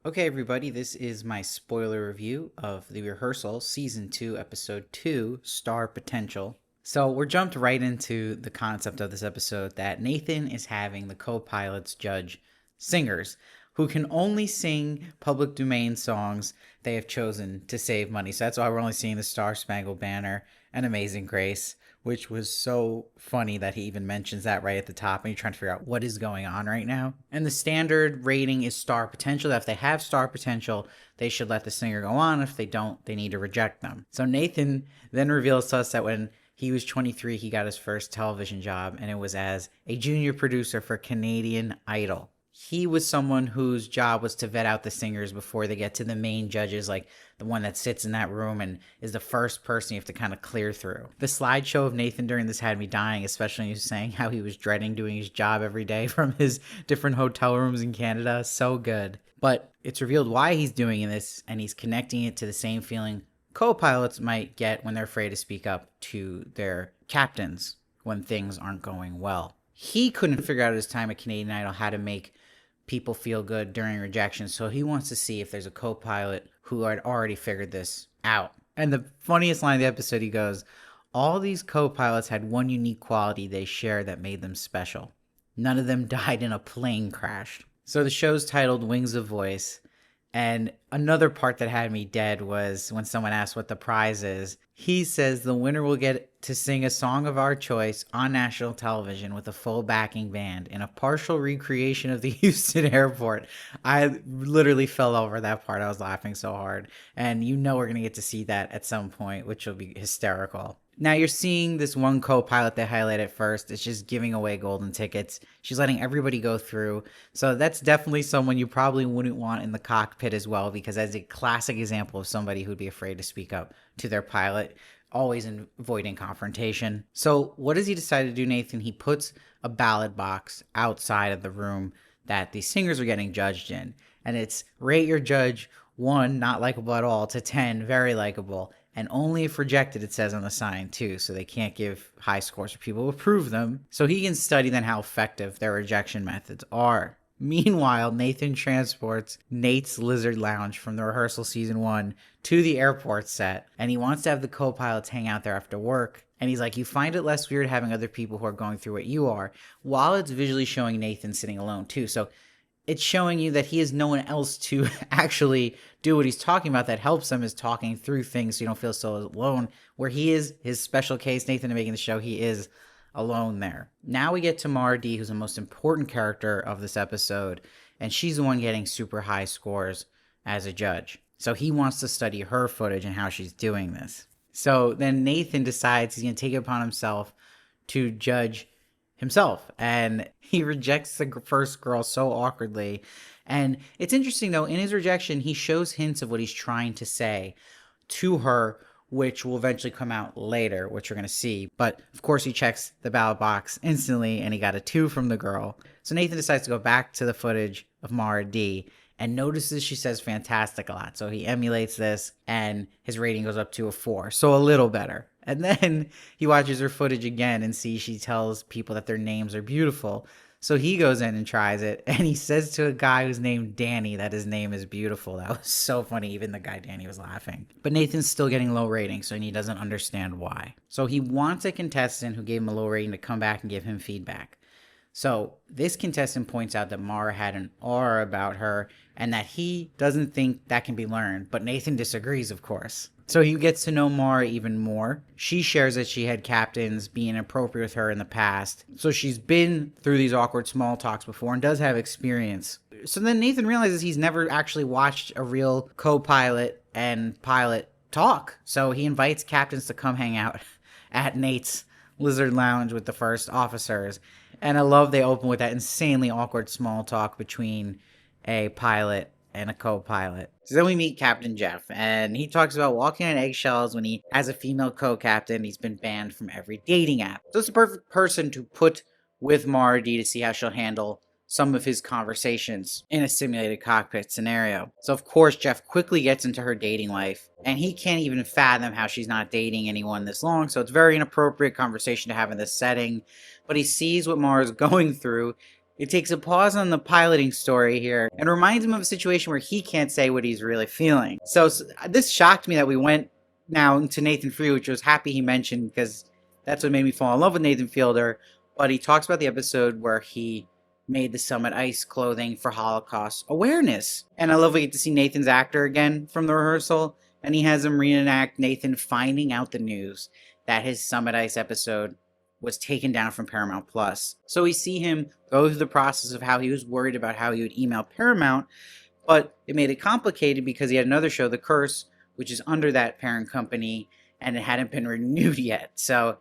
Okay, everybody, this is my spoiler review of the Rehearsal Season 2, Episode 2, Star Potential. So, we're jumped right into the concept of this episode that Nathan is having the co pilots judge singers who can only sing public domain songs they have chosen to save money. So, that's why we're only seeing the Star Spangled Banner and Amazing Grace, which was so funny that he even mentions that right at the top and you're trying to figure out what is going on right now. And the standard rating is star potential. That if they have star potential, they should let the singer go on. If they don't, they need to reject them. So Nathan then reveals to us that when he was 23, he got his first television job, and it was as a junior producer for Canadian Idol. He was someone whose job was to vet out the singers before they get to the main judges, like the one that sits in that room and is the first person you have to kind of clear through. The slideshow of Nathan during this had me dying, especially when he was saying how he was dreading doing his job every day from his different hotel rooms in Canada. So good. But it's revealed why he's doing this, and he's connecting it to the same feeling co-pilots might get when they're afraid to speak up to their captains when things aren't going well. He couldn't figure out at his time at Canadian Idol how to make people feel good during rejection, so he wants to see if there's a co-pilot who had already figured this out. And the funniest line of the episode, he goes, all these co-pilots had one unique quality they shared that made them special. None of them died in a plane crash. So the show's titled Wings of Voice, and another part that had me dead was when someone asked what the prize is. He says the winner will get to sing a song of our choice on national television with a full backing band in a partial recreation of the Houston airport. I literally fell over that part. I was laughing so hard. And you know we're going to get to see that at some point, which will be hysterical. Now you're seeing this one co-pilot they highlight at first. It's just giving away golden tickets. She's letting everybody go through. So that's definitely someone you probably wouldn't want in the cockpit as well, because as a classic example of somebody who'd be afraid to speak up to their pilot, always avoiding confrontation. So what does he decide to do, Nathan? He puts a ballot box outside of the room that the singers are getting judged in. And it's rate your judge 1, not likable at all, to 10, very likable. And only if rejected, it says on the sign, too. So they can't give high scores for people who approve them. So he can study then how effective their rejection methods are. Meanwhile, Nathan transports Nate's Lizard Lounge from the Rehearsal Season 1 to the airport set. And he wants to have the co-pilots hang out there after work. And he's like, you find it less weird having other people who are going through what you are, while it's visually showing Nathan sitting alone, too. So it's showing you that he has no one else to actually do what he's talking about that helps him, is talking through things so you don't feel so alone. Where he is his special case, Nathan, making the show, he is alone there. Now we get to Mara D, who's the most important character of this episode, and she's the one getting super high scores as a judge. So he wants to study her footage and how she's doing this. So then Nathan decides he's going to take it upon himself to judge himself, and he rejects the first girl so awkwardly. And it's interesting though, in his rejection he shows hints of what he's trying to say to her, which will eventually come out later, which we're going to see. But of course he checks the ballot box instantly, and he got a 2 from the girl. So Nathan decides to go back to the footage of Mara D and notices she says fantastic a lot. So he emulates this, and his rating goes up to a 4, so a little better. And then he watches her footage again and sees she tells people that their names are beautiful. So he goes in and tries it, and he says to a guy who's named Danny that his name is beautiful. That was so funny. Even the guy Danny was laughing. But Nathan's still getting low ratings, and he doesn't understand why. So he wants a contestant who gave him a low rating to come back and give him feedback. So this contestant points out that Mara had an aura about her and that he doesn't think that can be learned. But Nathan disagrees, of course. So he gets to know Mara even more. She shares that she had captains be inappropriate with her in the past. So she's been through these awkward small talks before and does have experience. So then Nathan realizes he's never actually watched a real co-pilot and pilot talk. So he invites captains to come hang out at Nate's Lizard Lounge with the first officers. And I love they open with that insanely awkward small talk between a pilot and a co-pilot. So then we meet Captain Jeff, and he talks about walking on eggshells when he has a female co-captain. He's been banned from every dating app. So it's the perfect person to put with Mara D to see how she'll handle some of his conversations in a simulated cockpit scenario. So of course Jeff quickly gets into her dating life, and he can't even fathom how she's not dating anyone this long, so it's very inappropriate conversation to have in this setting. But he sees what Mara's going through, It takes a pause on the piloting story here and reminds him of a situation where he can't say what he's really feeling. So this shocked me that we went now into Nathan Frew, which I was happy he mentioned because that's what made me fall in love with Nathan Fielder. But he talks about the episode where he made the Summit Ice clothing for Holocaust awareness. And I love we get to see Nathan's actor again from the rehearsal, and he has him reenact Nathan finding out the news that his Summit Ice episode was taken down from Paramount Plus. So we see him go through the process of how he was worried about how he would email Paramount, but it made it complicated because he had another show, The Curse, which is under that parent company, and it hadn't been renewed yet. So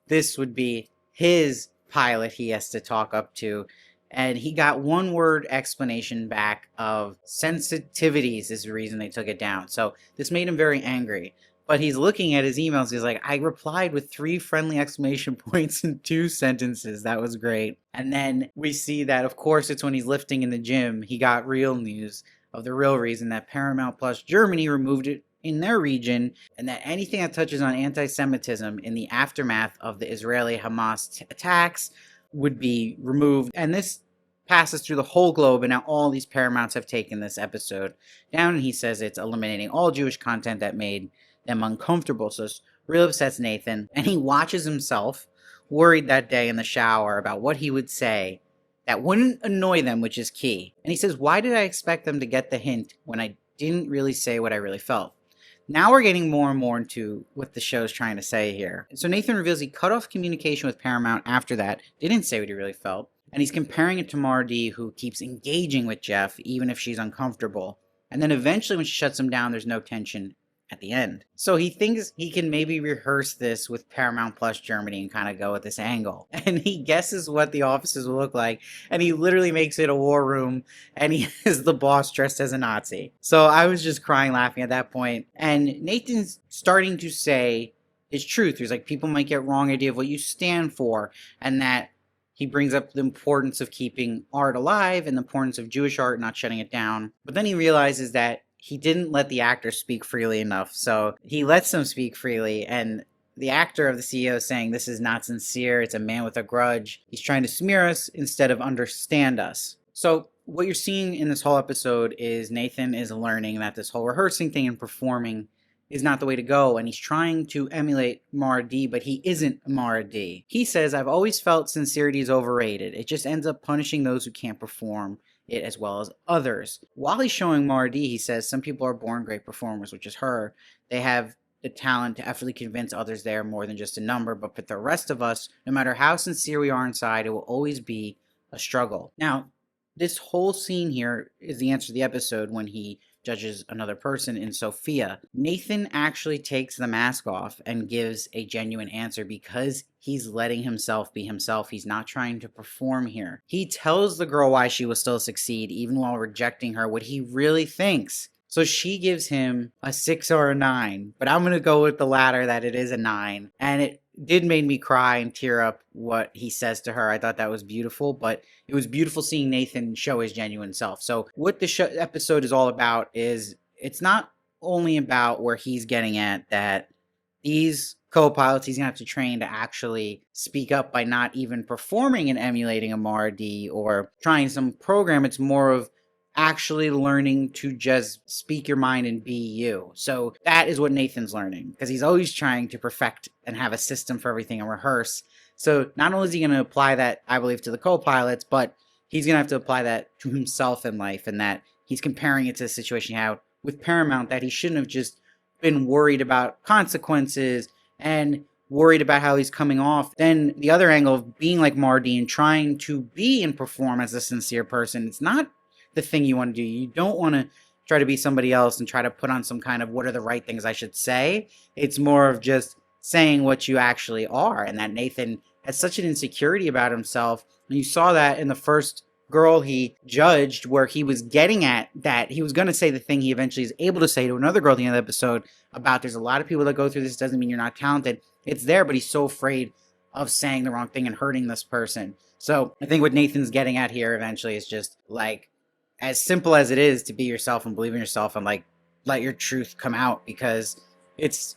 this would be his pilot he has to talk up to. And he got one word explanation back of sensitivities is the reason they took it down. So this made him very angry. But he's looking at his emails. He's like, I replied with 3 friendly exclamation points in 2 sentences. That was great. And then we see that, of course, it's when he's lifting in the gym. He got real news of the real reason that Paramount Plus Germany removed it in their region, and that anything that touches on anti-Semitism in the aftermath of the Israeli-Hamas attacks would be removed. And this passes through the whole globe, and now all these Paramounts have taken this episode down, and he says it's eliminating all Jewish content that made them uncomfortable. So this really upsets Nathan, and he watches himself worried that day in the shower about what he would say that wouldn't annoy them, which is key. And he says, why did I expect them to get the hint when I didn't really say what I really felt? Now we're getting more and more into what the show's trying to say here. So Nathan reveals he cut off communication with Paramount after that, didn't say what he really felt, and he's comparing it to Mara D, who keeps engaging with Jeff even if she's uncomfortable. And then eventually when she shuts him down, there's no tension at the end. So he thinks he can maybe rehearse this with Paramount Plus Germany and kind of go with this angle. And he guesses what the offices will look like, and he literally makes it a war room, and he is the boss dressed as a Nazi. So I was just crying laughing at that point. And Nathan's starting to say his truth. He's like, people might get wrong idea of what you stand for, and that he brings up the importance of keeping art alive and the importance of Jewish art, not shutting it down. But then he realizes that he didn't let the actor speak freely enough, so he lets them speak freely, and the actor of the CEO is saying this is not sincere, it's a man with a grudge, he's trying to smear us instead of understand us. So what you're seeing in this whole episode is Nathan is learning that this whole rehearsing thing and performing is not the way to go, and he's trying to emulate Mara D, but he isn't Mara D. He says, I've always felt sincerity is overrated, it just ends up punishing those who can't perform it as well as others. While he's showing Mara D, he says some people are born great performers, which is her. They have the talent to effortlessly convince others they are more than just a number, but for the rest of us, no matter how sincere we are inside, it will always be a struggle. Now, this whole scene here is the answer to the episode when he judges another person in Sophia. Nathan actually takes the mask off and gives a genuine answer because he's letting himself be himself. He's not trying to perform here. He tells the girl why she will still succeed even while rejecting her, what he really thinks. So she gives him a 6 or a 9, but I'm going to go with the latter, that it is a 9. And it did make me cry and tear up what he says to her. I thought that was beautiful, but it was beautiful seeing Nathan show his genuine self. So what the episode is all about is it's not only about where he's getting at that these co-pilots he's going to have to train to actually speak up by not even performing and emulating a Mara D or trying some program. It's more of actually learning to just speak your mind and be you. So that is what Nathan's learning, because he's always trying to perfect and have a system for everything and rehearse. So not only is he going to apply that, I believe, to the co-pilots, but he's going to have to apply that to himself in life, and that he's comparing it to the situation he had with Paramount, that he shouldn't have just been worried about consequences and worried about how he's coming off. Then the other angle of being like Mardy and trying to be and perform as a sincere person, it's not the thing you want to do. You don't want to try to be somebody else and try to put on some kind of what are the right things I should say. It's more of just saying what you actually are, and that Nathan has such an insecurity about himself. And you saw that in the first girl he judged, where he was getting at that he was going to say the thing he eventually is able to say to another girl at the end of the episode about there's a lot of people that go through this, doesn't mean you're not talented. It's there, but he's so afraid of saying the wrong thing and hurting this person. So I think what Nathan's getting at here eventually is just like, as simple as it is to be yourself and believe in yourself and like let your truth come out, because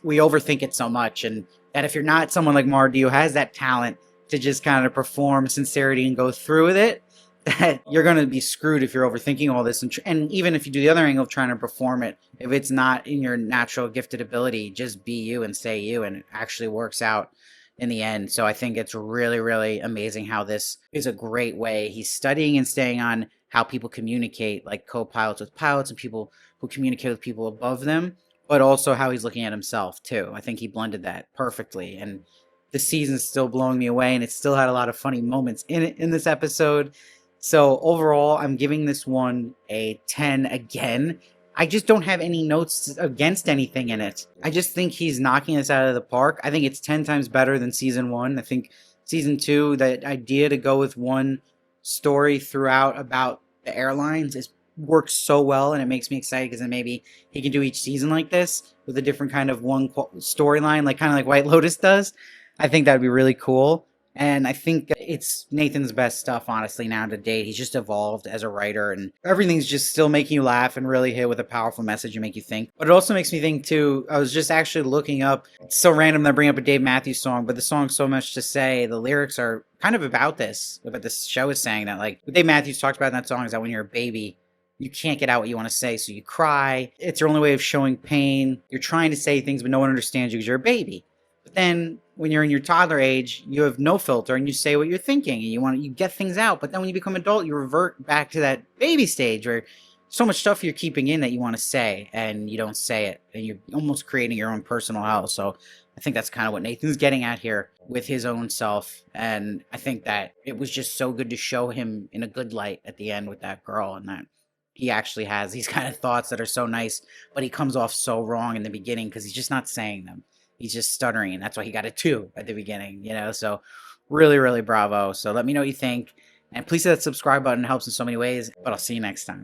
we overthink it so much, and that if you're not someone like Mardy who has that talent to just kind of perform sincerity and go through with it, that you're going to be screwed if you're overthinking all this. And even if you do the other angle of trying to perform it, if it's not in your natural gifted ability, just be you and say you, and it actually works out in the end. So I think it's really, really amazing how this is a great way. He's studying and staying on how people communicate, like co-pilots with pilots and people who communicate with people above them, but also how he's looking at himself too. I think he blended that perfectly. And the season's still blowing me away, and it still had a lot of funny moments in it in this episode. So overall, I'm giving this one a 10 again. I just don't have any notes against anything in it. I just think he's knocking us out of the park. I think it's 10 times better than season 1. I think season 2, the idea to go with one story throughout about the airlines is works so well, and it makes me excited because then maybe he can do each season like this with a different kind of one storyline, like kind of like White Lotus does. I think that would be really cool. And I think it's Nathan's best stuff, honestly, now to date. He's just evolved as a writer, and everything's just still making you laugh and really hit with a powerful message and make you think. But it also makes me think, too, I was just actually looking up, it's so random that I bring up a Dave Matthews song, but the song's So Much to Say. The lyrics are kind of about this, what this show is saying, that, like, what Dave Matthews talked about in that song is that when you're a baby, you can't get out what you want to say, so you cry. It's your only way of showing pain. You're trying to say things, but no one understands you because you're a baby. But then when you're in your toddler age, you have no filter and you say what you're thinking and you get things out. But then when you become adult, you revert back to that baby stage where so much stuff you're keeping in that you want to say and you don't say it, and you're almost creating your own personal hell. So I think that's kind of what Nathan's getting at here with his own self. And I think that it was just so good to show him in a good light at the end with that girl, and that he actually has these kind of thoughts that are so nice, but he comes off so wrong in the beginning because he's just not saying them. He's just stuttering, and that's why he got a 2 at the beginning, So really, really bravo. So let me know what you think. And please hit that subscribe button. It helps in so many ways. But I'll see you next time.